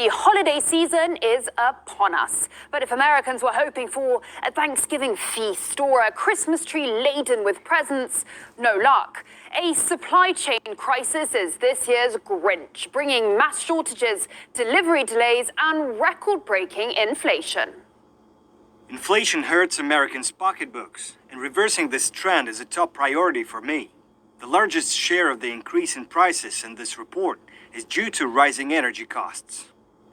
The holiday season is upon us. But if Americans were hoping for a Thanksgiving feast or a Christmas tree laden with presents, no luck. A supply chain crisis is this year's Grinch, bringing mass shortages, delivery delays, and record-breaking inflation. Inflation hurts Americans' pocketbooks, and reversing this trend is a top priority for me. The largest share of the increase in prices in this report is due to rising energy costs.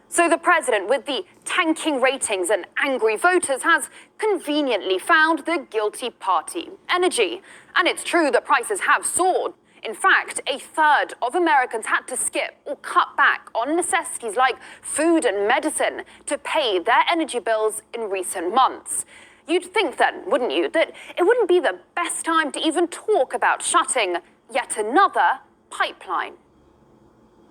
So the president, with the tanking ratings and angry voters, has conveniently found the guilty party, energy. And it's true that prices have soared. In fact, a third of Americans had to skip or cut back on necessities like food and medicine to pay their energy bills in recent months. You'd think then, wouldn't you, that it wouldn't be the best time to even talk about shutting yet another pipeline.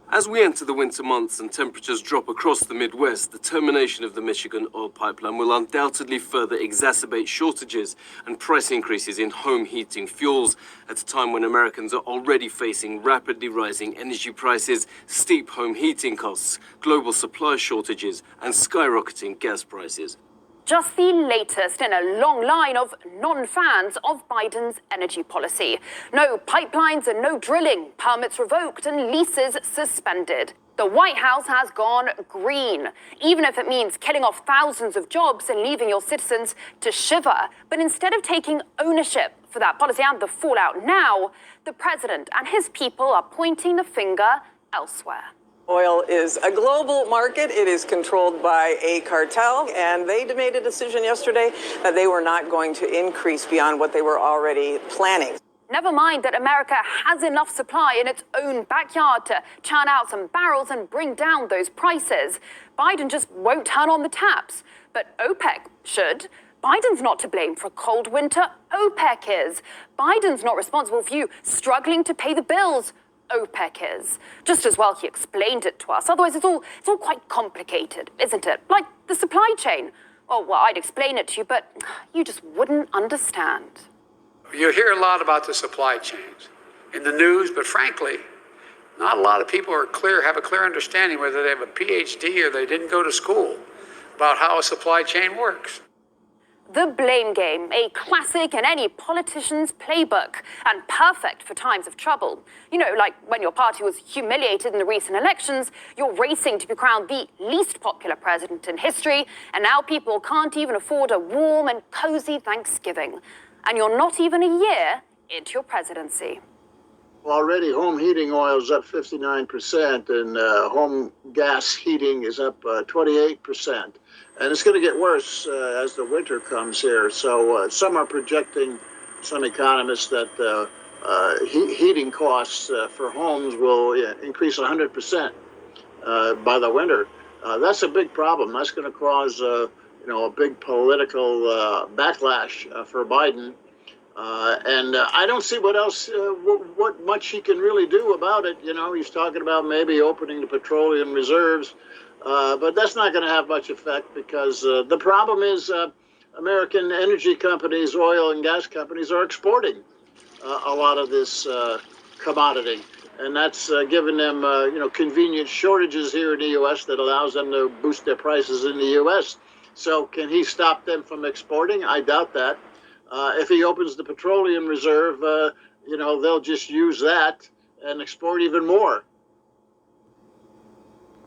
As we enter the winter months and temperatures drop across the Midwest, the termination of the Michigan oil pipeline will undoubtedly further exacerbate shortages and price increases in home heating fuels at a time when Americans are already facing rapidly rising energy prices, steep home heating costs, global supply shortages, and skyrocketing gas prices. Just the latest in a long line of non-fans of Biden's energy policy. No pipelines and no drilling, permits revoked and leases suspended. The White House has gone green, even if it means killing off thousands of jobs and leaving your citizens to shiver. But instead of taking ownership for that policy and the fallout now, the president and his people are pointing the finger elsewhere. Oil is a global market. It is controlled by a cartel, and they made a decision yesterday that they were not going to increase beyond what they were already planning. Never mind that America has enough supply in its own backyard to churn out some barrels and bring down those prices. Biden just won't turn on the taps, but OPEC should. Biden's not to blame for a cold winter. OPEC is. Biden's not responsible for you struggling to pay the bills. OPEC is. Just as well he explained it to us. Otherwise, it's all quite complicated, isn't it? Like the supply chain. Oh, well, I'd explain it to you, but you just wouldn't understand. You hear a lot about the supply chains in the news, but frankly, not a lot of people have a clear understanding, whether they have a PhD or they didn't go to school, about how a supply chain works. The blame game, a classic in any politician's playbook, and perfect for times of trouble. You know, like when your party was humiliated in the recent elections, you're racing to be crowned the least popular president in history, and now people can't even afford a warm and cozy Thanksgiving. And you're not even a year into your presidency. Already home heating oil is up 59%, and home gas heating is up 28%. And it's going to get worse as the winter comes here. So some are projecting, some economists, that heating costs for homes will increase 100% by the winter. That's a big problem. That's going to cause a big political backlash for Biden. And I don't see what much he can really do about it. You know, he's talking about maybe opening the petroleum reserves. But that's not going to have much effect because the problem is American energy companies, oil and gas companies, are exporting a lot of this commodity. And that's given them, convenient shortages here in the U.S. that allows them to boost their prices in the U.S. So can he stop them from exporting? I doubt that. If he opens the petroleum reserve, they'll just use that and export even more.